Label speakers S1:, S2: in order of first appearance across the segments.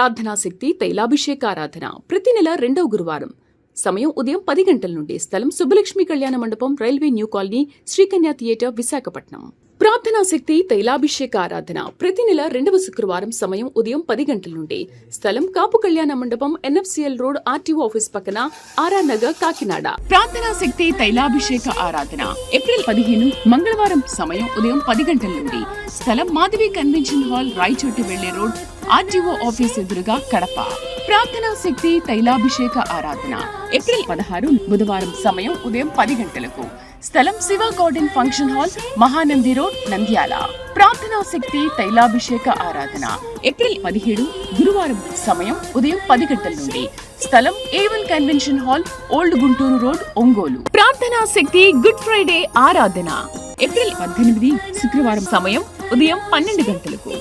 S1: ప్రార్థనా శక్తి తైలాభిషేక ఆరాధన ప్రతి నెల 2వ గురువారం. సమయం ఉదయం 10 గంటల నుండి. స్థలం సుబ్బలక్ష్మి కళ్యాణ మండపం, railway new colony, Sri Kanya theatre, Visakhapatnam. ప్రార్థనా శక్తి తైలాభిషేక ఆరాధన ప్రతి నెల 2వ శుక్రవారం. సమయం ఉదయం 10 గంటల నుండి. స్థలం కాపు కళ్యాణ మండపం, NFCL రోడ్, RTO ఆఫీస్ పక్కన, RR నగర్, కాకినాడ. ప్రార్థనా శక్తి తైలాభిషేక ఆరాధన ఏప్రిల్ 15 మంగళవారం. సమయం ఉదయం 10 గంటల నుండి. స్థలం మాధవి కన్వెన్షన్ హాల్, రాయచోటి వెళ్లే రోడ్, RTO ఆఫీస్ ఎదురుగా, కడప. ప్రార్థనా శక్తి తైలాభిషేక ఆరాధన ఏప్రిల్ 16 బుధవారం. సమయం ఉదయం 10 గంటలకు. స్థలం Shiva garden function hall, Mahanandi road, Nandyal. ప్రార్థనా శక్తి తైలాభిషేక ఆరాధన ఏప్రిల్ 17 గురువారం. సమయం ఉదయం 10 గంటల నుండి. స్థలం A1 convention hall, old Guntur road, Ongole. ప్రార్థనా శక్తి గుడ్ ఫ్రైడే ఆరాధన ఏప్రిల్ 18 శుక్రవారం. సమయం ఉదయం 12 గంటలకు.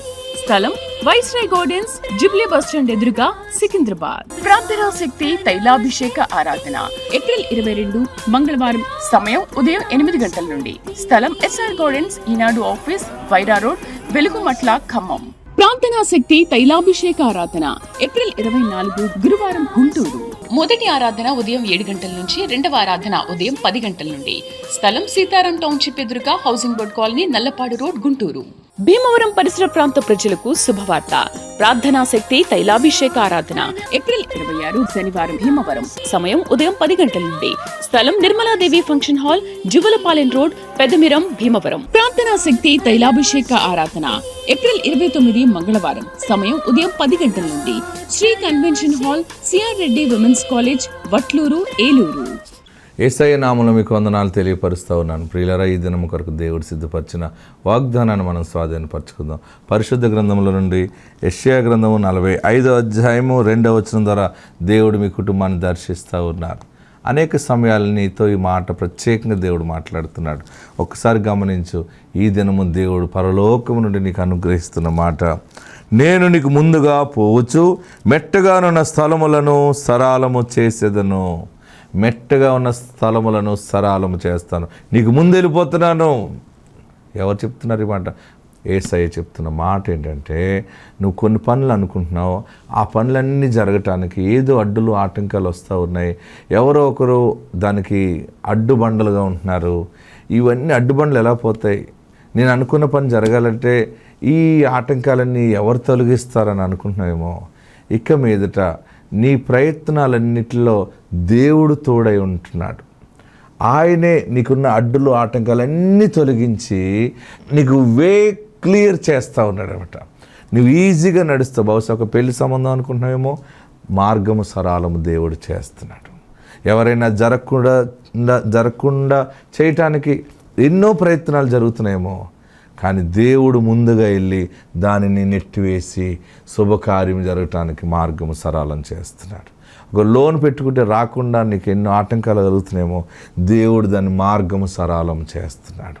S1: స్థలం వైస్రాయ్ గార్డెన్స్, జుబ్లీ బస్టాండ్ ఎదురుగా, సికింద్రాబాద్. ప్రార్థనా శక్తి తైలాభిషేక ఆరాధన ఏప్రిల్ 22 మంగళవారం. సమయం ఉదయం 8 గంటల నుండి. స్థలం SR గార్డెన్స్, ఈనాడు ఆఫీస్, వైరా రోడ్, వెలుగుమట్ల, ఖమ్మం. ప్రార్థనా శక్తి తైలాభిషేక ఆరాధన ఏప్రిల్ 24 గురువారం, గుంటూరు. మొదటి ఆరాధన ఉదయం 7 గంటల నుంచి. రెండవ ఆరాధన ఉదయం 10 గంటల నుండి. స్థలం సీతారాం టౌన్షిప్ ఎదురుగా, housing board colony, Nallapadu road, Guntur. Bhimavaram పరిసర ప్రాంత ప్రజలకు శుభవార్త. ప్రార్థనా శక్తి తైలాభిషేక ఆరాధన ఏప్రిల్ 26 శనివారం, భీమవరం. సమయం ఉదయం 10 గంటల నుండి. స్థలం Nirmaladevi function hall, Juvalapalem road, Pedamiram, Bhimavaram. ప్రార్థనా శక్తి తైలాభిషేక ఆరాధన ఏప్రిల్ 29 మంగళవారం. సమయం ఉదయం 10 గంటల నుండి. Sri convention hall, CR Reddy women's college, Vatluru, Eluru.
S2: Yesayya నామములో మీకు వందనాలు తెలియపరుస్తూ ఉన్నాను. ప్రియులారా, ఈ దినము కొరకు దేవుడు సిద్ధపరిచిన వాగ్దానాన్ని మనం స్వాధీనపరచుకుందాం. పరిశుద్ధ గ్రంథంలో నుండి యెషయా గ్రంథము 45వ అధ్యాయము 2వ వచనం ద్వారా దేవుడు మీ కుటుంబాన్ని దర్శిస్తూ ఉన్నారు. అనేక సమయాలు నీతో ఈ మాట ప్రత్యేకంగా దేవుడు మాట్లాడుతున్నాడు. ఒక్కసారి గమనించు. ఈ దినము దేవుడు పరలోకము నుండి నీకు అనుగ్రహిస్తున్న మాట, నేను నీకు ముందుగా పోవచ్చు, మెట్టగానున్న స్థలములను సరాలము చేసేదను. మెట్టగా ఉన్న స్థలములను సరాలము చేస్తాను, నీకు ముందు వెళ్ళిపోతున్నాను. ఎవరు చెప్తున్నారు ఈ మాట? యేసయ్య చెప్తున్న మాట ఏంటంటే, నువ్వు కొన్ని పనులు అనుకుంటున్నావు, ఆ పనులన్నీ జరగటానికి ఏదో అడ్డులు ఆటంకాలు వస్తూ ఉన్నాయి. ఎవరో ఒకరు దానికి అడ్డుబండలుగా ఉంటున్నారు. ఇవన్నీ అడ్డుబండలు ఎలా పోతాయి? నేను అనుకున్న పని జరగాలంటే ఈ ఆటంకాలన్నీ ఎవరు తొలగిస్తారని అనుకుంటున్నావేమో. ఇక మీదట నీ ప్రయత్నాలన్నిటిలో దేవుడు తోడై ఉంటున్నాడు. ఆయనే నీకున్న అడ్డులు ఆటంకాలన్నీ తొలగించి నీకు వే క్లియర్ చేస్తూ ఉన్నాడు అనమాట. నువ్వు ఈజీగా నడుస్తావు. బహుశా ఒక పెళ్లి సంబంధం అనుకుంటున్నావేమో, మార్గము సరాలము దేవుడు చేస్తున్నాడు. ఎవరైనా జరగకుండా చేయటానికి ఎన్నో ప్రయత్నాలు జరుగుతున్నాయేమో, కానీ దేవుడు ముందుగా వెళ్ళి దానిని నెట్టివేసి శుభకార్యం జరగటానికి మార్గము సరళం చేస్తున్నాడు. ఒక లోన్ పెట్టుకుంటే రాకుండా నీకు ఎన్నో ఆటంకాలు కలుగుతున్నాయేమో, దేవుడు దాని మార్గము సరళం చేస్తున్నాడు.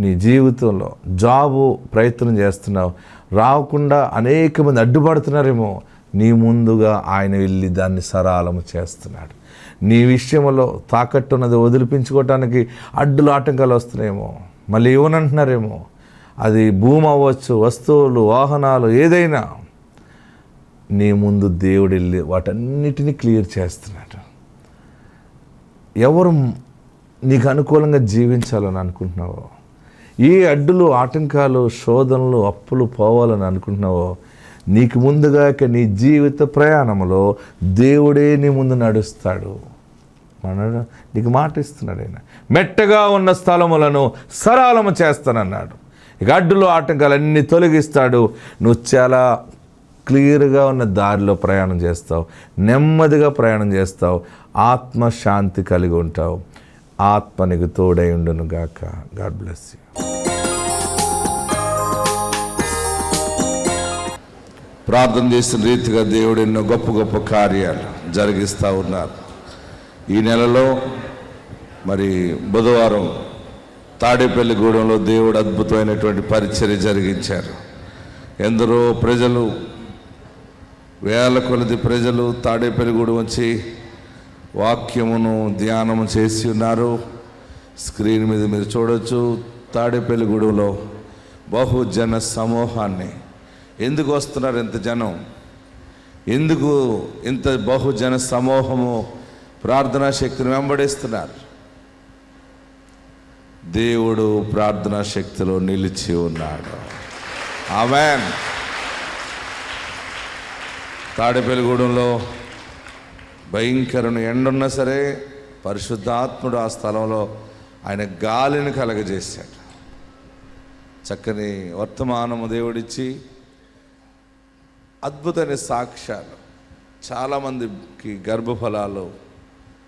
S2: నీ జీవితంలో జాబు ప్రయత్నం చేస్తున్నావు, రాకుండా అనేక మంది అడ్డుపడుతున్నారేమో, నీ ముందుగా ఆయన వెళ్ళి దాన్ని సరళము చేస్తున్నాడు. నీ విషయంలో తాకట్టున్నది వదిలిపించుకోవటానికి అడ్డులు ఆటంకాలు వస్తున్నాయేమో, మళ్ళీ ఇవ్వనంటున్నారేమో. అది భూమి అవ్వచ్చు, వస్తువులు, వాహనాలు, ఏదైనా నీ ముందు దేవుడు వెళ్ళి వాటన్నిటినీ క్లియర్ చేస్తున్నాడు. ఎవరు నీకు అనుకూలంగా జీవించాలని అనుకుంటున్నావో, ఏ అడ్డులు, ఆటంకాలు, శోధనలు, అప్పులు పోవాలని అనుకుంటున్నావో, నీకు ముందుగా నీ జీవిత ప్రయాణంలో దేవుడే నీ ముందు నడుస్తాడు. నీకు మాట ఇస్తున్నాడు ఆయన. మెట్టగా ఉన్న స్థలములను సరళము చేస్తానన్నాడు. ఇక అడ్డులు, ఆటంకాలన్నీ తొలగిస్తాడు. నువ్వు చాలా క్లియర్గా ఉన్న దారిలో ప్రయాణం చేస్తావు, నెమ్మదిగా ప్రయాణం చేస్తావు, ఆత్మశాంతి కలిగి ఉంటావు. ఆత్మ నీకు తోడై ఉండును గాక. God bless you. ప్రార్థన చేసిన రీతిగా దేవుడు ఎన్నో గొప్ప గొప్ప కార్యాలు జరిగిస్తూ ఉన్నారు. ఈ నెలలో మరి బుధవారం తాడేపల్లిగూడెంలో దేవుడు అద్భుతమైనటువంటి పరిచర్య జరిగించారు. ఎందరో ప్రజలు, వేల కొలది ప్రజలు తాడేపల్లిగూడెం వచ్చి వాక్యమును ధ్యానము చేసి ఉన్నారు. స్క్రీన్ మీద మీరు చూడొచ్చు. తాడేపల్లిగూడెంలో బహుజన సమూహాన్ని. ఎందుకు వస్తున్నారు ఎంత జనం? ఎందుకు ఇంత బహుజన సమూహము ప్రార్థనా శక్తిని వెంబడిస్తున్నారు? దేవుడు ప్రార్థనా శక్తిలో నిలిచి ఉన్నాడు. ఆమేన్. తాడేపల్లిగూడెంలో భయంకరమైన ఎండున్నా సరే పరిశుద్ధాత్ముడు ఆ స్థలంలో ఆయన గాలిని కలగజేశాడు. చక్కని వర్తమానము దేవుడిచ్చి అద్భుతమైన సాక్ష్యాలు, చాలామందికి గర్భఫలాలు,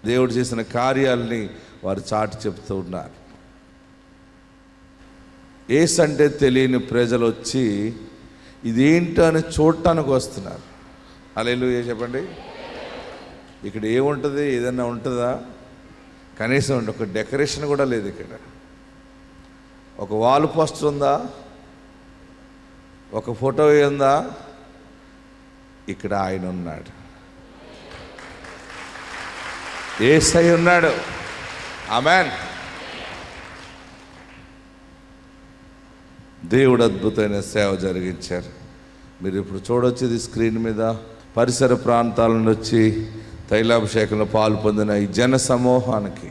S2: దేవుడు చేసిన కార్యాలని వారు చాటి చెప్తూ ఉన్నారు. యేసు అంటే తెలియని ప్రజలు వచ్చి ఇదేంటో అని చూడటానికి వస్తున్నారు. హల్లెలూయా చెప్పండి. ఇక్కడ ఏముంటుంది? ఏదన్నా ఉంటుందా? కనీసం ఒక డెకరేషన్ కూడా లేదు. ఇక్కడ ఒక వాల్ పోస్టర్ ఉందా? ఒక ఫోటో ఉందా? ఇక్కడ ఆయన ఉన్నాడు, యేసయ్య ఉన్నాడు. ఆమేన్. దేవుడు అద్భుతమైన సేవ జరిగించారు. మీరు ఇప్పుడు చూడొచ్చు ఇది స్క్రీన్ మీద. పరిసర ప్రాంతాల నుండి వచ్చి తైలాభిషేకంలో పాలు పొందిన ఈ జన సమూహానికి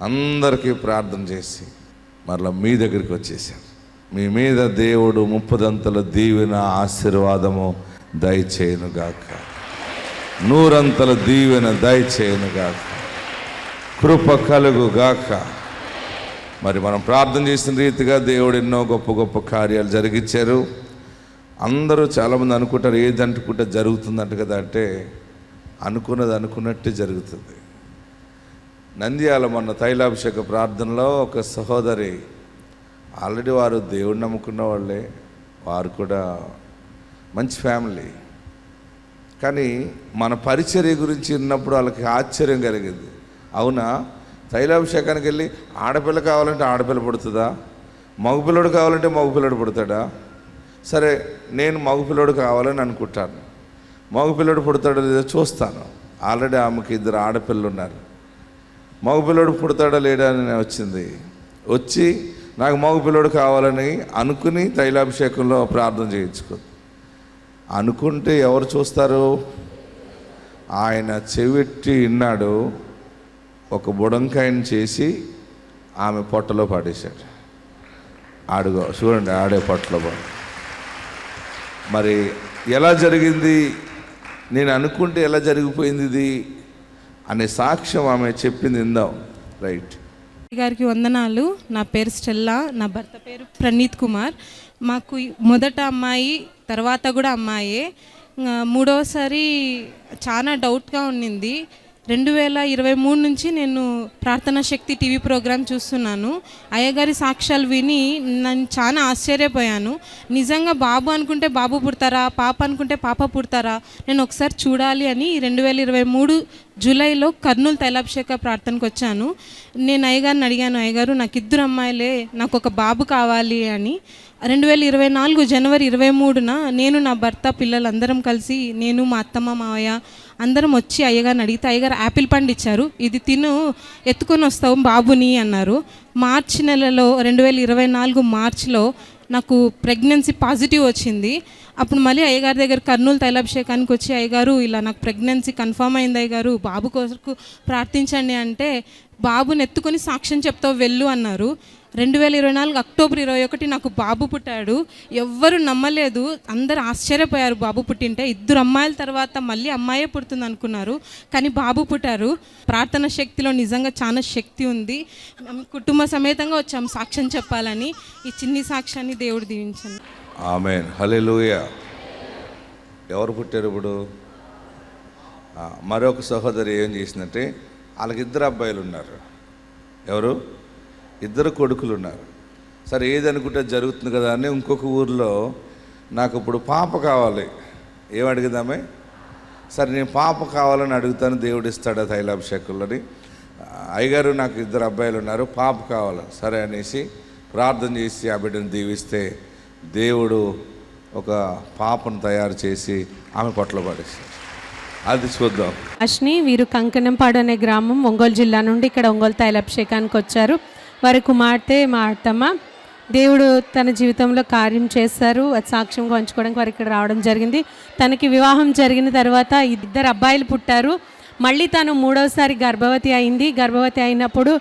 S2: అందరికీ ప్రార్థన చేసి మరలా మీ దగ్గరికి వచ్చేసారు. మీ మీద దేవుడు 30 అంతల దీవెన ఆశీర్వాదము దయచేయునుగాక, 100 అంతల దీవెన దయచేయునుగాక, కృప కలుగుగాక. మరి మనం ప్రార్థన చేసిన రీతిగా దేవుడు ఎన్నో గొప్ప గొప్ప కార్యాలు జరిగించారు. అందరూ చాలామంది అనుకుంటారు ఏది అనుకుంటే జరుగుతుందంట కదా అంటే అనుకున్నది అనుకున్నట్టే జరుగుతుంది. నంద్యాల మొన్న తైలాభిషేక ప్రార్థనలో ఒక సహోదరి, ఆల్రెడీ వారు దేవుడిని నమ్ముకున్న వాళ్ళే, వారు కూడా మంచి ఫ్యామిలీ, కానీ మన పరిచర్య గురించి విన్నప్పుడు వాళ్ళకి ఆశ్చర్యం కలిగింది. అవునా, తైలాభిషేకానికి వెళ్ళి ఆడపిల్ల కావాలంటే ఆడపిల్ల పుడుతుందా, మగపిల్లడు కావాలంటే మగపిల్లడు పుడతాడా? సరే, నేను మగపిల్లడు కావాలని అనుకుంటాను, మగపిల్లడు పుడతాడో లేదో చూస్తాను. ఆల్రెడీ ఆమెకి 2 ఆడపిల్లలు ఉన్నారు. మగపిల్లడు పుడతాడా లేడా అని వచ్చి నాకు మగపిల్లడు కావాలని అనుకుని తైలాభిషేకంలో ప్రార్థన చేయించుకుంది. అనుకుంటే ఎవరు చూస్తారు? ఆయన చెవిట్టి విన్నాడు, ఒక బుడంకాయని చేసి ఆమె పొట్టలో పడేశాడు. ఆడుగో చూడండి, ఆడే పొట్టలో పడి. మరి ఎలా జరిగింది, నేను అనుకుంటే ఎలా జరిగిపోయింది ఇది అనే సాక్ష్యం ఆమె చెప్పింది ఇందాం. రైట్.
S3: గారికి వందనాలు. నా పేరు స్టెల్లా, నా భర్త పేరు ప్రణీత్ కుమార్. మాకు మొదట అమ్మాయి, తర్వాత కూడా అమ్మాయే. మూడవసారి చాలా డౌట్గా ఉండింది. 2023 నుంచి నేను ప్రార్థనా శక్తి టీవీ ప్రోగ్రాం చూస్తున్నాను. అయ్యగారి సాక్ష్యాలు విని నేను చాలా ఆశ్చర్యపోయాను. నిజంగా బాబు అనుకుంటే బాబు పుడతారా, పాప అనుకుంటే పాప పుడతారా, నేను ఒకసారి చూడాలి అని 2023 జూలైలో కర్నూలు తైలాభిషేక ప్రార్థనకు వచ్చాను. నేను అయ్యగారిని అడిగాను, అయ్యగారు నాకు 2 అమ్మాయిలే, నాకు ఒక బాబు కావాలి అని. 2024 జనవరి 23న నేను, నా భర్త, పిల్లలందరం కలిసి, నేను మా అత్తమ్మ మావయ్య అందరం వచ్చి అయ్యగారిని అడిగితే అయ్యగారు యాపిల్ పండు ఇచ్చారు. ఇది తిను, ఎత్తుకొని వస్తావు బాబుని అన్నారు. మార్చి నెలలో 2024 మార్చిలో నాకు ప్రెగ్నెన్సీ పాజిటివ్ వచ్చింది. అప్పుడు మళ్ళీ అయ్యగారి దగ్గర కర్నూలు తైలాభిషేకానికి వచ్చి, అయ్యగారు ఇలా నాకు ప్రెగ్నెన్సీ కన్ఫర్మ్ అయింది అయ్యగారు, బాబు కొరకు ప్రార్థించండి అంటే, బాబుని ఎత్తుకొని సాక్ష్యం చెప్తావు వెళ్ళు అన్నారు. 2024 అక్టోబర్ 21 నాకు బాబు పుట్టాడు. ఎవ్వరు నమ్మలేదు, అందరు ఆశ్చర్యపోయారు బాబు పుట్టింటే. 2 అమ్మాయిల తర్వాత మళ్ళీ అమ్మాయే పుడుతుంది అనుకున్నారు, కానీ బాబు పుట్టారు. ప్రార్థన శక్తిలో నిజంగా చాలా శక్తి ఉంది. మేము కుటుంబ సమేతంగా వచ్చాము సాక్ష్యం చెప్పాలని. ఈ చిన్ని సాక్ష్యాన్ని దేవుడు దీవించండి.
S2: ఆమేన్. హల్లెలూయా. ఎవరు పుట్టారు ఇప్పుడు? మరొక సహోదరి ఏం చేసిందంటే, వాళ్ళకి 2 అబ్బాయిలు ఉన్నారు. ఎవరు? 2 కొడుకులు ఉన్నారు. సరే, ఏది అనుకుంటే జరుగుతుంది కదా అని ఇంకొక ఊరిలో నాకు ఇప్పుడు పాప కావాలి, ఏం అడిగిదామే? సరే, నేను పాప కావాలని అడుగుతాను, దేవుడు ఇస్తాడా తైలాభిషేకంలోని. అయ్యగారు నాకు 2 అబ్బాయిలు ఉన్నారు, పాప కావాలి. సరే అనేసి ప్రార్థన చేసి ఆ బిడ్డను దీవిస్తే దేవుడు ఒక పాపను తయారు చేసి ఆమె పొట్టలో పడేసాడు. అది చూద్దాం.
S4: అశ్ని, వీరు కంకణంపాడు అనే గ్రామం, ఒంగోలు జిల్లా నుండి ఇక్కడ ఒంగోలు తైలాభిషేకానికి వచ్చారు. వారి కుమార్తె మా అత్తమ్మ. దేవుడు తన జీవితంలో కార్యం చేశారు. అది సాక్ష్యం పంచుకోవడానికి వారు ఇక్కడ రావడం జరిగింది. తనకి వివాహం జరిగిన తర్వాత 2 అబ్బాయిలు పుట్టారు. మళ్ళీ తను 3వసారి గర్భవతి అయింది. గర్భవతి అయినప్పుడు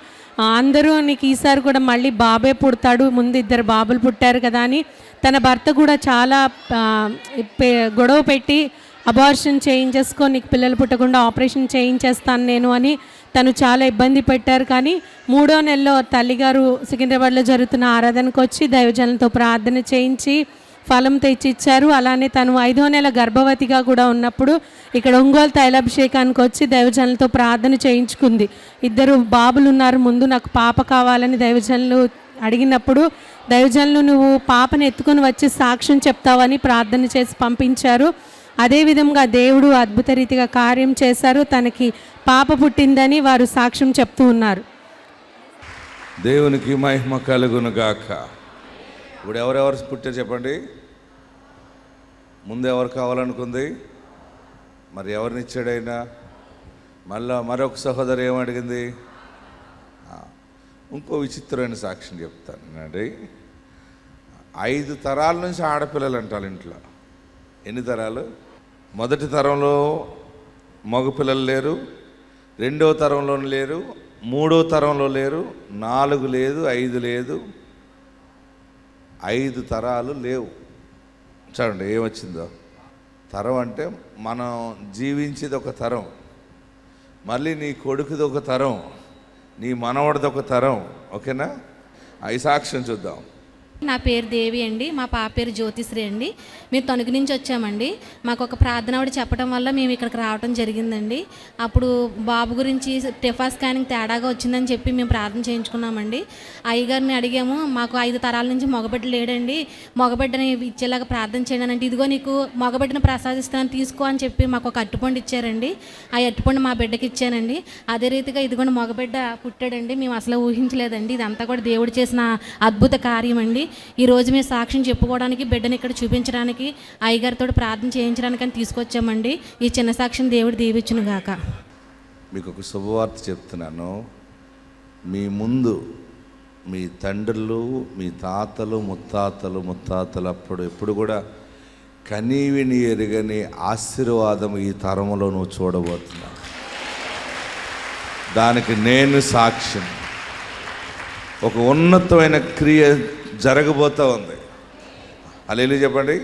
S4: అందరూ నీకు ఈసారి కూడా మళ్ళీ బాబే పుడతాడు, ముందు 2 బాబులు పుట్టారు కదా అని తన భర్త కూడా చాలా గొడవ పెట్టి అబార్షన్ చేయించేసుకో, నీకు పిల్లలు పుట్టకుండా ఆపరేషన్ చేయించేస్తాను నేను అని తను చాలా ఇబ్బంది పెట్టారు. కానీ 3వ నెలలో తల్లిగారు సికింద్రాబాద్లో జరుగుతున్న ఆరాధనకు వచ్చి దైవజనులతో ప్రార్థన చేయించి ఫలం తెచ్చిచ్చారు. అలానే తను 5వ నెల గర్భవతిగా కూడా ఉన్నప్పుడు ఇక్కడ ఒంగోలు తైలాభిషేకానికి వచ్చి దైవజనులతో ప్రార్థన చేయించుకుంది. 2 బాబులు ఉన్నారు, ముందు నాకు పాప కావాలని దైవజనులు అడిగినప్పుడు దైవజనులు నువ్వు పాపను ఎత్తుకొని వచ్చి సాక్ష్యం చెప్తావని ప్రార్థన చేసి పంపించారు. అదేవిధంగా దేవుడు అద్భుత రీతిగా కార్యం చేశారు. తనకి పాప పుట్టిందని వారు సాక్ష్యం చెప్తూ ఉన్నారు.
S2: దేవునికి మహిమ కలుగును గాక. ఇప్పుడు ఎవరెవరు పుట్టారు చెప్పండి. ముందు ఎవరు కావాలనుకుంది, మరి ఎవరిని ఇచ్చాడైనా? మళ్ళా మరొక సహోదరు ఏమడిగింది? ఇంకో విచిత్రమైన సాక్ష్యం చెప్తాను అండి. 5 తరాల నుంచి ఆడపిల్లలు అంటారు ఇంట్లో. ఎన్ని తరాలు? మొదటి తరంలో మగపిల్లలు లేరు, 2వ తరంలో లేరు, 3వ తరంలో లేరు, 4 లేదు, 5 లేదు, 5 తరాలు లేవు. చూడండి ఏమొచ్చిందో. తరం అంటే మనం జీవించేది ఒక తరం, మళ్ళీ నీ కొడుకుది ఒక తరం, నీ మనవడిది ఒక తరం. ఓకేనా? ఈ సాక్ష్యం చూద్దాం.
S5: నా పేరు దేవి అండి, మా పాప పేరు జ్యోతిశ్రీ అండి. మేము తణుకు నుంచి వచ్చామండి. మాకు ఒక ప్రార్థనవాడు చెప్పడం వల్ల మేము ఇక్కడికి రావడం జరిగిందండి. అప్పుడు బాబు గురించి టెఫా స్కానింగ్ తేడాగా వచ్చిందని చెప్పి మేము ప్రార్థన చేయించుకున్నామండి. అయ్యగారిని అడిగాము, మాకు 5 తరాల నుంచి మగబిడ్డ లేడండి, మగబిడ్డని ఇచ్చేలాగా ప్రార్థన చేయండి అంటే, ఇదిగో నీకు మగబిడ్డను ప్రసాదిస్తాను తీసుకో అని చెప్పి మాకు ఒక అట్టుపండు ఇచ్చారండి. ఆ అట్టుపండు మా బిడ్డకి ఇచ్చానండి. అదే రీతిగా ఇదిగోండి మగబిడ్డ పుట్టాడండి. మేము అసలు ఊహించలేదండి. ఇదంతా కూడా దేవుడు చేసిన అద్భుత కార్యం అండి. ఈరోజు మేము సాక్ష్యం చెప్పుకోవడానికి, బిడ్డని ఇక్కడ చూపించడానికి, అయ్యగారితో ప్రార్థన చేయించడానికి అని తీసుకొచ్చామండి. ఈ చిన్న సాక్ష్యం దేవుడు దీవించును గాక.
S2: మీకు ఒక శుభవార్త చెప్తున్నాను. మీ ముందు మీ తండ్రులు, మీ తాతలు, ముత్తాతలు అప్పుడు ఎప్పుడు కూడా కనీవిని ఎరుగని ఆశీర్వాదం ఈ తరంలో నువ్వు చూడబోతున్నావు. దానికి నేను సాక్ష్యం. ఒక ఉన్నతమైన క్రియ జరగబోతూ ఉంది. హల్లెలూయా చెప్పండి.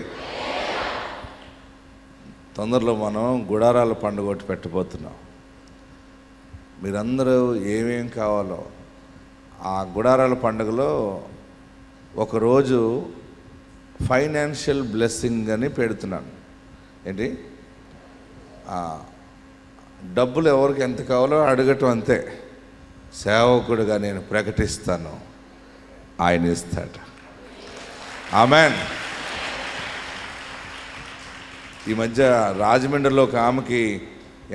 S2: తొందరలో మనం గుడారాల పండుగ ఒకటి పెట్టబోతున్నాం. మీరందరూ ఏమేం కావాలో ఆ గుడారాల పండుగలో ఒకరోజు ఫైనాన్షియల్ బ్లెస్సింగ్ అని పెడుతున్నాను. ఏంటి? డబ్బులు ఎవరికి ఎంత కావాలో అడగటం అంతే. సేవకుడుగా నేను ప్రకటిస్తాను, ఆయన ఇస్తాడు. ఆమెన్. ఈ మధ్య రాజమండ్రిలో ఒక ఆమెకి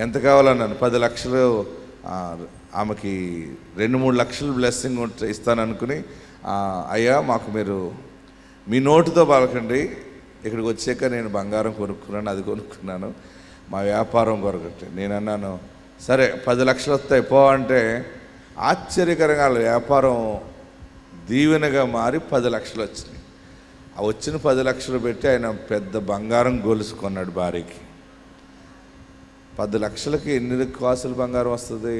S2: ఎంత కావాలన్నాను, 10 లక్షలు, ఆమెకి 2-3 లక్షలు బ్లెస్సింగ్ ఇస్తాననుకుని, అయ్యా మాకు మీరు మీ నోటుతో పలకండి, ఇక్కడికి వచ్చాక నేను బంగారం కొనుక్కున్నాను, అది కొనుక్కున్నాను, మా వ్యాపారం కొరకటి. నేను అన్నాను సరే 10 లక్షలు వస్తాయి పో అంటే, ఆశ్చర్యకరంగా వ్యాపారం దీవెనగా మారి 10 లక్షలు వచ్చినాయి. ఆ వచ్చిన 10 లక్షలు పెట్టి ఆయన పెద్ద బంగారం గొలుసుకున్నాడు భార్యకి. 10 లక్షలకి ఎన్ని కాసులు బంగారం వస్తుంది?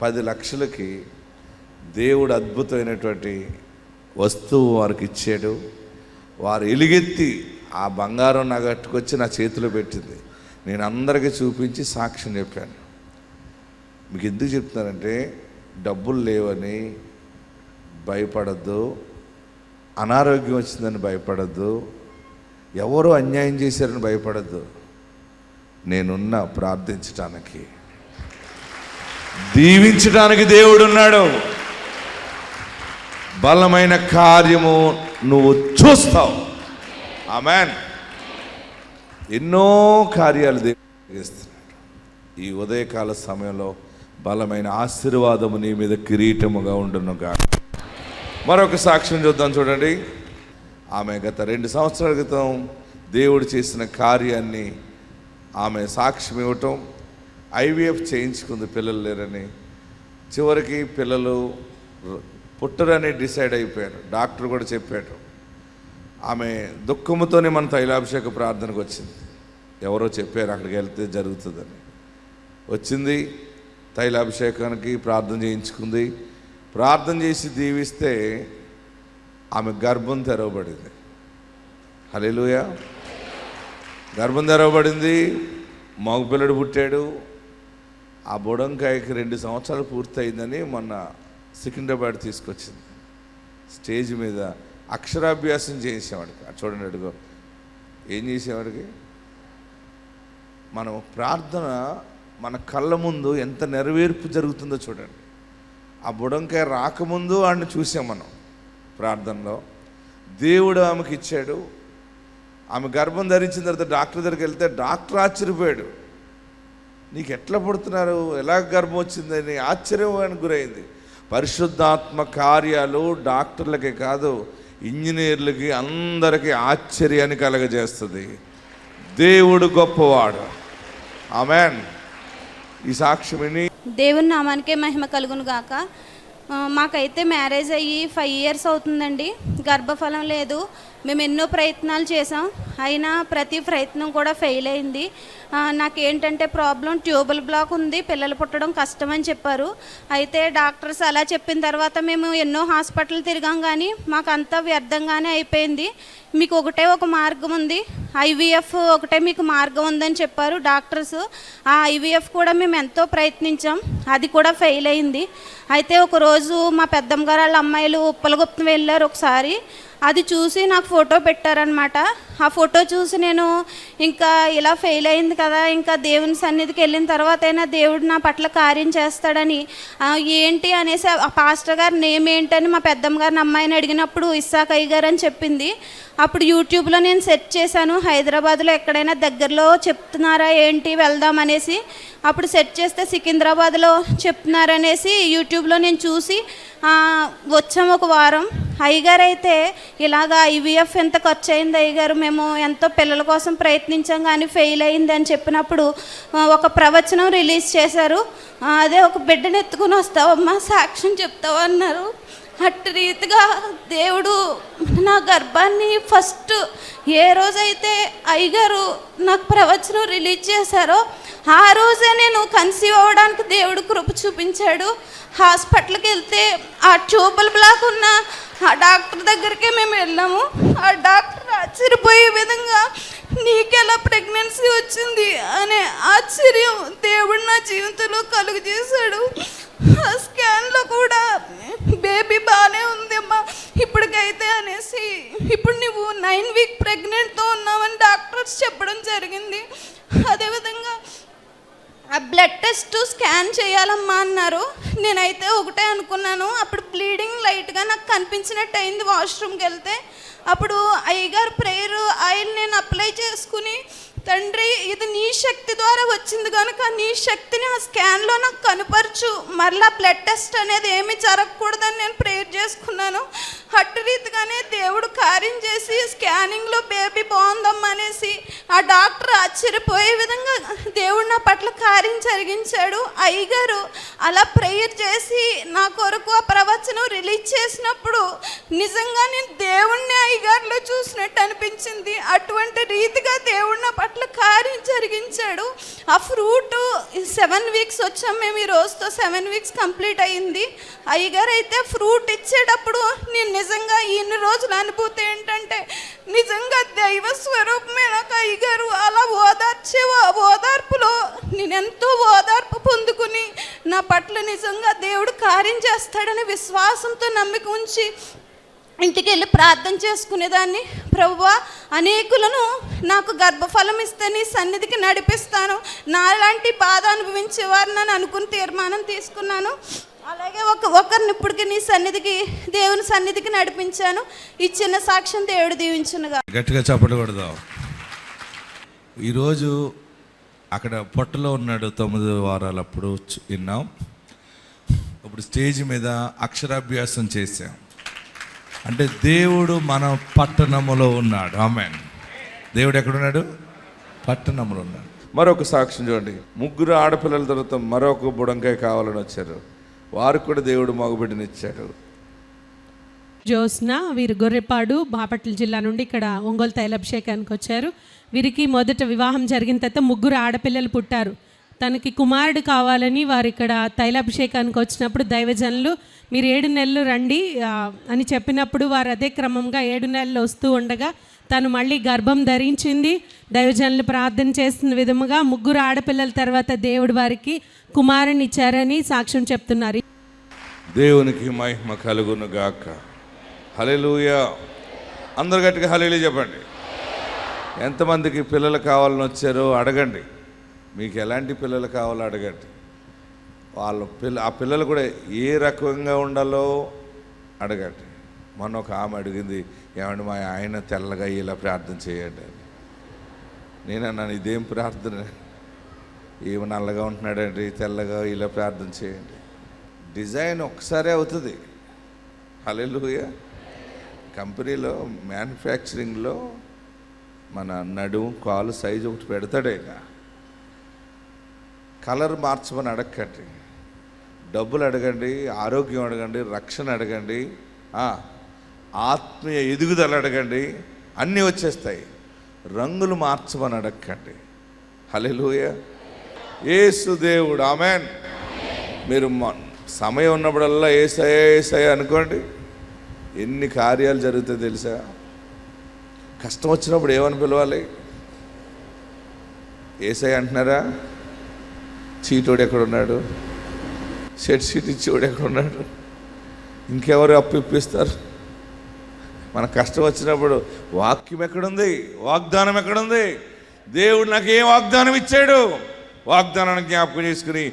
S2: 10 లక్షలకి దేవుడు అద్భుతమైనటువంటి వస్తువు వారికి ఇచ్చాడు. వారు ఎలుగెత్తి ఆ బంగారం నగట్టుకొచ్చి నా చేతిలో పెట్టింది. నేను అందరికీ చూపించి సాక్ష్యం చెప్పాను. మీకు ఎందుకు చెప్తున్నానంటే, డబ్బులు లేవని భయపడద్దు, అనారోగ్యం వచ్చిందని భయపడద్దు, ఎవరో అన్యాయం చేశారని భయపడద్దు. నేనున్నా ప్రార్థించటానికి, దీవించడానికి దేవుడున్నాడు. బలమైన కార్యము నువ్వు చూస్తావు. ఆమేన్. ఎన్నో కార్యాలు దేవుడు చేస్తున్నాడు. ఈ ఉదయకాల సమయంలో బలమైన ఆశీర్వాదము నీ మీద కిరీటముగా ఉండునుగా. మరొక సాక్ష్యం చూద్దాం. చూడండి, ఆమె గత 2 సంవత్సరాల క్రితం దేవుడు చేసిన కార్యాన్ని ఆమె సాక్ష్యం ఇవ్వటం. IVF చేయించుకుంది, పిల్లలు లేరని. చివరికి పిల్లలు పుట్టరని డిసైడ్ అయిపోయారు. డాక్టర్ కూడా చెప్పాడు. ఆమె దుఃఖముతోనే మన తైలాభిషేక ప్రార్థనకు వచ్చింది. ఎవరో చెప్పారు అక్కడికి వెళ్తే జరుగుతుందని. వచ్చింది, తైలాభిషేకానికి ప్రార్థన చేయించుకుంది. ప్రార్థన చేసి దీవిస్తే ఆమె గర్భం తెరవబడింది. హల్లెలూయా. గర్భం తెరవబడింది, మగపిల్లడు పుట్టాడు. ఆ బుడంకాయకి 2 సంవత్సరాలు పూర్తయిందని మొన్న సికింద్రాబాద్ తీసుకొచ్చింది. స్టేజ్ మీద అక్షరాభ్యాసం చేసేవాడికి, చూడండి అడుగు ఏం చేసేవాడికి. మనం ప్రార్థన మన కళ్ళ ముందు ఎంత నెరవేర్పు జరుగుతుందో చూడండి. ఆ బుడంకాయ రాకముందు వాడిని చూసాం మనం ప్రార్థనలో. దేవుడు ఆమెకి ఇచ్చాడు. ఆమె గర్భం ధరించిన తర్వాత డాక్టర్ దగ్గరికి వెళ్తే డాక్టర్ ఆశ్చర్యపోయాడు. నీకు ఎట్లా పుడుతున్నారు, ఎలా గర్భం వచ్చిందని ఆశ్చర్యానికి గురైంది. పరిశుద్ధాత్మ కార్యాలు డాక్టర్లకే కాదు, ఇంజనీర్లకి అందరికీ ఆశ్చర్యాన్ని కలగజేస్తుంది. దేవుడు గొప్పవాడు. ఆమెన్. ఈ సాక్ష్యం విని
S6: దేవుని నామానికే మహిమ కలుగును గాక. మాకైతే మ్యారేజ్ అయ్యి 5 ఇయర్స్ అవుతుందండి. గర్భఫలం లేదు. మేము ఎన్నో ప్రయత్నాలు చేసాం, అయినా ప్రతి ప్రయత్నం కూడా ఫెయిల్ అయింది. నాకేంటంటే ప్రాబ్లం ట్యూబల్ బ్లాక్ ఉంది, పిల్లలు పుట్టడం కష్టం అని చెప్పారు. అయితే డాక్టర్స్ అలా చెప్పిన తర్వాత మేము ఎన్నో హాస్పిటల్ తిరిగాం, కానీ మాకు అంతా వ్యర్థంగానే అయిపోయింది. మీకు ఒకటే ఒక మార్గం ఉంది, IVF ఒకటే మీకు మార్గం ఉందని చెప్పారు డాక్టర్స్. ఆ IVF కూడా మేము ఎంతో ప్రయత్నించాం, అది కూడా ఫెయిల్ అయింది. అయితే ఒకరోజు మా పెద్దమ్మ గారు వాళ్ళ అమ్మాయిలు ఉప్పలగుప్తం వెళ్ళారు ఒకసారి. అది చూసి నాకు ఫోటో పెట్టారనమాట. ఆ ఫోటో చూసి నేను ఇంకా ఇలా ఫెయిల్ అయింది కదా, ఇంకా దేవుని సన్నిధికి వెళ్ళిన తర్వాత అయినా దేవుడు నా పట్ల కార్యం చేస్తాడని, ఏంటి అనేసి ఆ పాస్టర్ గారి నేమ్ ఏంటని మా పెద్దమ్మ గారిని అమ్మాయిని అడిగినప్పుడు ఇస్సాక్ అయ్య గారు అని చెప్పింది. అప్పుడు యూట్యూబ్లో నేను సెర్చ్ చేశాను, హైదరాబాద్లో ఎక్కడైనా దగ్గరలో చెప్తున్నారా ఏంటి వెళ్దాం అనేసి. అప్పుడు సెర్చ్ చేస్తే సికింద్రాబాద్లో చెప్తున్నారనేసి యూట్యూబ్లో నేను చూసి వచ్చాము. ఒక వారం అయ్యగారు అయితే ఇలాగా IVF ఎంత ఖర్చు అయింది అయ్యగారు, మేము ఎంతో పిల్లల కోసం ప్రయత్నించాం కానీ ఫెయిల్ అయింది అని చెప్పినప్పుడు ఒక ప్రవచనం రిలీజ్ చేశారు. అదే ఒక బిడ్డను ఎత్తుకుని వస్తావమ్మా, సాక్ష్యం చెప్తావా అన్నారు. అట్టి రీతిగా దేవుడు నా గర్భాన్ని ఫస్ట్ ఏ రోజైతే అయ్యగారు నాకు ప్రవచనం రిలీజ్ చేశారో ఆ రోజే నేను కన్సీవ్ అవ్వడానికి దేవుడు కృప చూపించాడు. హాస్పిటల్కి వెళ్తే ఆ ట్యూబల్ బ్లాక్ ఉన్న ఆ డాక్టర్ దగ్గరికే మేము వెళ్ళాము. ఆ డాక్టర్ ఆశ్చర్యపోయే విధంగా నీకెలా ప్రెగ్నెన్సీ వచ్చింది అనే ఆశ్చర్యం దేవుడు నా జీవితంలో కలుగు చేశాడు. ఆ స్కాన్లో కూడా బేబీ బాగానే ఉందమ్మా ఇప్పటికైతే అనేసి, ఇప్పుడు నువ్వు 9 వీక్ ప్రెగ్నెంట్తో ఉన్నావని డాక్టర్స్ చెప్పడం జరిగింది. అదేవిధంగా ఆ బ్లడ్ టెస్ట్ స్కాన్ చేయాలమ్మా అన్నారు. నేనైతే ఒకటే అనుకున్నాను. అప్పుడు బ్లీడింగ్ లైట్గా నాకు కనిపించినట్టు అయింది వాష్రూమ్కి వెళ్తే. అప్పుడు అయ్యగారు ప్రేయర్ ఆయిల్ నేను అప్లై చేసుకుని, తండ్రి ఇది నీ శక్తి ద్వారా వచ్చింది కనుక నీ శక్తిని ఆ స్కాన్లో నాకు కనుపరచు, మరలా బ్లడ్ టెస్ట్ అనేది ఏమీ జరగకూడదని నేను ప్రేయర్ చేసుకున్నాను. అటు రీతిగానే దేవుడు కార్యం చేసి స్కానింగ్లో బేబీ బాగుందమ్మా అనేసి ఆ డాక్టర్ ఆశ్చర్యపోయే విధంగా దేవుడు నా పట్ల కార్యం జరిగించాడు. అయ్యగారు అలా ప్రేయర్ చేసి నా కొరకు ఆ ప్రవచనం రిలీజ్ చేసినప్పుడు నిజంగా నేను దేవుణ్ణి అయ్యగారిలో చూసినట్టు అనిపించింది. అటువంటి రీతిగా దేవుడు నా పట్ల కార్యం జరిగించాడు. ఆ ఫ్రూట్ 7 వీక్స్ వచ్చాం మేము, ఈ రోజుతో 7 వీక్స్ కంప్లీట్ అయ్యింది. అయ్యగారు అయితే ఫ్రూట్ ఇచ్చేటప్పుడు నేను నిజంగా ఇన్ని రోజుల అనుభూతి ఏంటంటే నిజంగా దైవ స్వరూపమే నాకు అయ్యగారు. అలా ఓదార్పులో నేను ఎంతో ఓదార్పు పొందుకుని నా పట్ల నిజంగా దేవుడు కార్యం చేస్తాడని విశ్వాసంతో నమ్మిక ఉంచి ఇంటికి వెళ్ళి ప్రార్థన చేసుకునేదాన్ని. ప్రభువా, అనేకులను నాకు గర్భఫలం ఇస్తే నీ సన్నిధికి నడిపిస్తాను, నాలాంటి బాధ అనుభవించే వారిని అనుకుని తీర్మానం తీసుకున్నాను. అలాగే ఒకరిని ఇప్పటికి నీ సన్నిధికి దేవుని సన్నిధికి నడిపించాను. ఈ చిన్న సాక్ష్యం దేవుడు దీవించునుగా.
S2: గట్టిగా చప్పట్లు కొడదాం. ఈరోజు అక్కడ పొట్టలో ఉన్నాడు 9 వారాలు, అప్పుడు విన్నాం. అప్పుడు స్టేజ్ మీద అక్షరాభ్యాసం చేశాం. అంటే దేవుడు మన పట్టణంలో ఉన్నాడు. ఆమేన్. దేవుడు ఎక్కడున్నాడు? పట్టణంలో ఉన్నాడు. మరొక సాక్ష్యం చూడండి. 3 ఆడపిల్లల తర్వాత మరొక బుడంకాయ కావాలని వచ్చారు. వారికి కూడా దేవుడు మగబిడ్డనిచ్చాడు.
S4: జ్యోత్స్న, వీరు గొర్రెపాడు బాపట్ల జిల్లా నుండి ఇక్కడ ఒంగోలు తైలాభిషేకానికి వచ్చారు. వీరికి మొదట వివాహం జరిగిన తర్వాత 3 ఆడపిల్లలు పుట్టారు. తనకి కుమారుడు కావాలని వారు ఇక్కడ తైలాభిషేకానికి వచ్చినప్పుడు దైవజనులు మీరు 7 నెలలు రండి అని చెప్పినప్పుడు వారు అదే క్రమంగా 7 నెలలు వస్తూ ఉండగా తను మళ్ళీ గర్భం ధరించింది. దైవజనులు ప్రార్థన చేస్తున్న విధముగా 3 ఆడపిల్లల తర్వాత దేవుడు వారికి కుమారుని ఇచ్చారని సాక్ష్యం చెప్తున్నారు.
S2: దేవునికి మహిమ కలుగును గాక. హల్లెలూయా. అందరు గట్టిగా హల్లెలూయా చెప్పండి. ఎంతమందికి పిల్లలు కావాలని వచ్చారో అడగండి. మీకు ఎలాంటి పిల్లలు కావాలో అడగండి. ఆ పిల్లలు కూడా ఏ రకంగా ఉండాలో అడగండి. మొన్న ఒక ఆమె అడిగింది, ఏమండి మా ఆయన తెల్లగా ఇలా ప్రార్థన చేయండి అని. నేనన్నాను, ఇదేం ప్రార్థన, ఏమి నల్లగా ఉంటున్నాడండి, తెల్లగా ఇలా ప్రార్థన చేయండి. డిజైన్ ఒక్కసారే అవుతుంది. హల్లెలూయా. కంపెనీలో మ్యానుఫ్యాక్చరింగ్లో మన నడుము కాలు సైజు ఒకటి పెడతాడైనా. కలర్ మార్చమని అడగండి. డబ్బులు అడగండి, ఆరోగ్యం అడగండి, రక్షణ అడగండి, ఆత్మీయ ఎదుగుదల అడగండి, అన్నీ వచ్చేస్తాయి. రంగులు మార్చమని అడగండి. హల్లెలూయా. యేసు దేవుడు. ఆమేన్. మీరు సమయం ఉన్నప్పుడల్లా యేసయ్య యేసయ్య అనుకోండి, ఎన్ని కార్యాలు జరుగుతాయి తెలుసా. కష్టం వచ్చినప్పుడు ఏమని పిలవాలి? యేసయ్య అంటున్నారా? చీటోడు ఎక్కడున్నాడు? షీట్ ఇచ్చేవాడు ఎక్కడున్నాడు? ఇంకెవరు అప్పు ఇప్పిస్తారు? మన కష్టం వచ్చినప్పుడు వాక్యం ఎక్కడుంది? వాగ్దానం ఎక్కడుంది? దేవుడు నాకు ఏం వాగ్దానం ఇచ్చాడు? వాగ్దానాన్ని జ్ఞాపకం చేసుకుని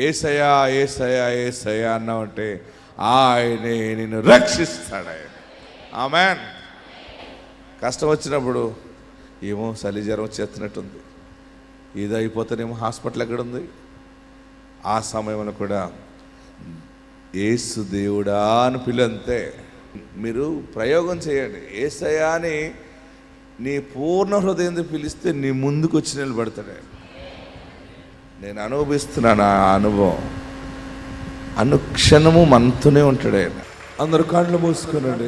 S2: యేసయ్యా యేసయ్యా యేసయ్యా అన్నావంటే ఆయనే నిన్ను రక్షిస్తాడు. ఆయన. ఆమేన్. కష్టం వచ్చినప్పుడు ఏమో చలి జ్వరం వచ్చేస్తున్నట్టుంది, ఇది అయిపోతేనేమో హాస్పిటల్ ఎక్కడుంది? ఆ సమయంలో కూడా యేసు దేవుడా అని పిల్లంతే. మీరు ప్రయోగం చేయండి. యేసయ్యా అని నీ పూర్ణ హృదయంతో పిలిస్తే నీ ముందుకు వచ్చి నిలబడతాడు. నేను అనుభవిస్తున్నాను ఆ అనుభవం. అనుక్షణము మనతోనే ఉంటాడు ఆయన. అందరూ కళ్ళు మూసుకునండి,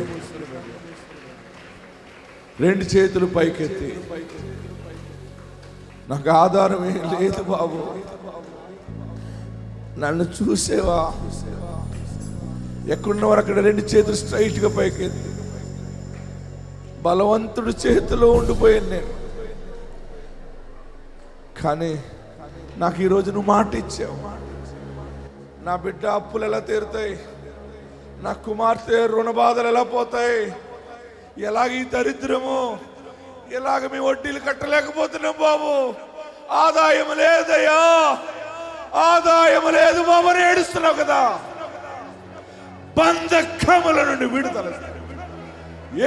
S2: 2 చేతులు పైకెత్తి, నాకు ఆధారం ఏం లేదు బాబు, నన్ను చూసేవా? ఎక్కడున్నవారు అక్కడ 2 చేతులు స్ట్రైట్గా పైకెత్తి. బలవంతుడు చేతిలో ఉండిపోయాను నేను, కానీ నాకు ఈరోజు నువ్వు మాట ఇచ్చావు. నా బిడ్డ అప్పులు ఎలా తీరుతాయి? నా కుమార్తె రుణ బాధలు ఎలా పోతాయి? ఎలాగ ఈ దరిద్రము, ఎలాగ మీ వడ్డీలు కట్టలేకపోతున్నాం బాబు, ఆదాయం లేదయ్యా, ఆదాయం లేదు బాబు అని ఏడుస్తున్నావు కదా. బంధకముల నుండి విడుదల.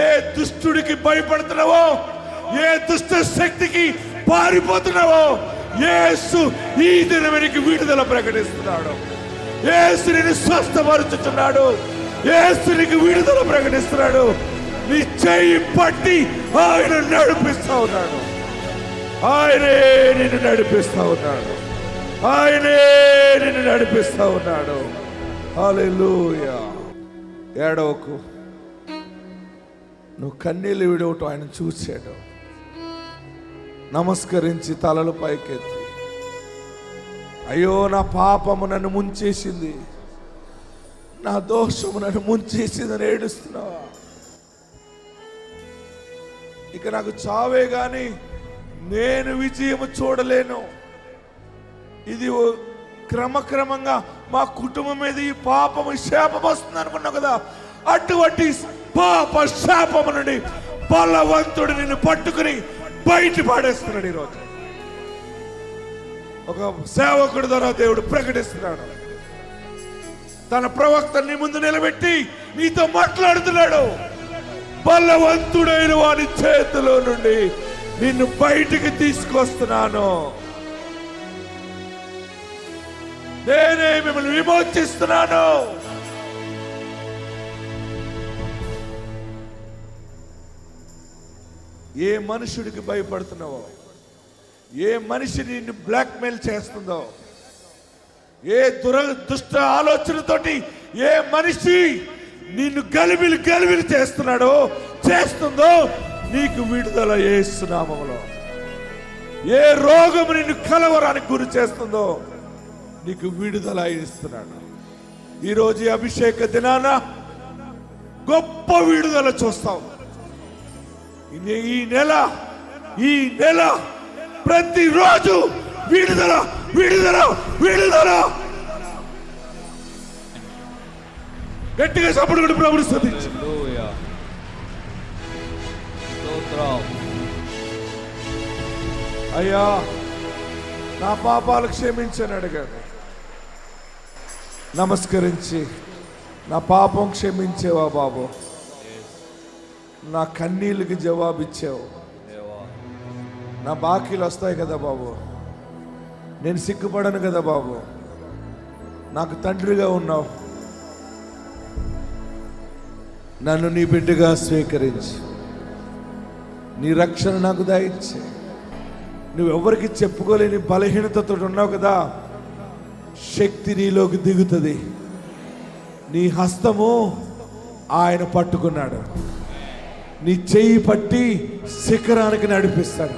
S2: ఏ దుష్టుడికి భయపడుతున్నావో, ఏ దుష్ట శక్తికి పారిపోతున్నావో, యేసు ఈ దినమునికి విడుదల ప్రకటిస్తున్నాడు. యేసు నిన్ను స్వస్థపరుచుతున్నాడు. యేసు నీకు విడుదల ప్రకటిస్తున్నాడు. నీ చెయ్యి పట్టి ఆయన నడిపిస్తా ఉన్నాడు. ఆయనే నిన్ను నడిపిస్తా ఉన్నాడు. ఆయనే నిన్ను నడిపిస్తా ఉన్నాడు. హల్లెలూయా. ఏడవకు. నువ్వు కన్నీళ్ళు విడవటం ఆయన చూశాడు. నమస్కరించి తలలు పైకెత్తి, అయ్యో నా పాపము నన్ను ముంచేసింది, నా దోషము నన్ను ముంచేసిందని ఏడుస్తున్నావా? ఇక నాకు చావే గాని నేను విజయము చూడలేను. ఇది క్రమక్రమంగా మా కుటుంబం మీద ఈ పాపము శాపం వస్తుంది అనుకున్నావు కదా. అటువంటి పాప శాపము నుండి బలవంతుడు నిన్ను పట్టుకుని బయట పాడేస్తున్నాడు. ఈరోజు ఒక సేవకుడు ద్వారా దేవుడు ప్రకటిస్తున్నాడు. తన ప్రవక్త నీ ముందు నిలబెట్టి నీతో మాట్లాడుతున్నాడు. బలవంతుడైన వాని చేతిలో నుండి నిన్ను బయటికి తీసుకొస్తున్నాను. నేనే మిమ్మల్ని విమోచిస్తున్నాను. ఏ మనుషుడికి భయపడుతున్నావో, ఏ మనిషి నిన్ను బ్లాక్మెయిల్ చేస్తుందో, ఏ దుష్ట ఆలోచనతోటి ఏ మనిషి
S7: నిన్ను గలిబిలి గలిబిలి చేస్తున్నాడో చేస్తుందో నీకు విడుదల యేసు నామములో. ఏ రోగము నిన్ను కలవరానికి గురి చేస్తుందో నీకు విడుదల ఇస్తున్నాడు. ఈరోజు ఈ అభిషేక దినాన గొప్ప విడుదల చూస్తావు. ఈ నెల ప్రతిరోజు విడుదల విడుదల విడుదల. గట్టిగా సపోర్ట్ కూడా ప్రభుని స్తుతించు. అయ్యా నా పాపాలు క్షమించని అడగాను. నమస్కరించి నా పాపం క్షమించేవా బాబు, నా కన్నీళ్ళకి జవాబిచ్చావు. నా బాకీలు వస్తాయి కదా బాబు, నేను సిగ్గుపడను కదా బాబు. నాకు తండ్రిగా ఉన్నావు, నన్ను నీ బిడ్డగా స్వీకరించి నీ రక్షణ నాకు దయచే. నువ్వెవరికి చెప్పుకోలేని బలహీనతతో ఉన్నావు కదా, శక్తి నీలోకి దిగుతుంది. నీ హస్తము ఆయన పట్టుకున్నాడు, నీ చెయ్యి పట్టి శిఖరానికి నడిపిస్తాడు,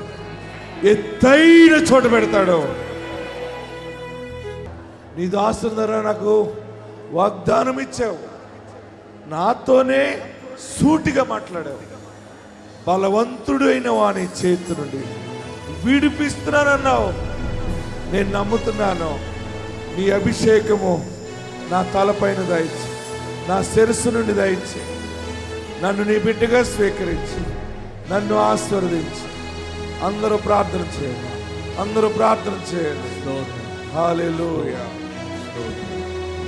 S7: ఎత్తైన చోట పెడతాడు. నీ దాసుని ద్వారా నాకు వాగ్దానం ఇచ్చావు, నాతోనే సూటిగా మాట్లాడావు. బలవంతుడు అయిన వాని చేతి నుండి విడిపిస్తున్నానన్నావు. నేను నమ్ముతున్నాను. నీ అభిషేకము నా తలపైన దయచి, నా శిరస్సు నుండి దయచి, నన్ను నీ బిడ్డగా స్వీకరించి నన్ను ఆశీర్వదించి. అందరూ ప్రార్థన చేయండి, అందరూ ప్రార్థన చేయండి. హల్లెలూయా.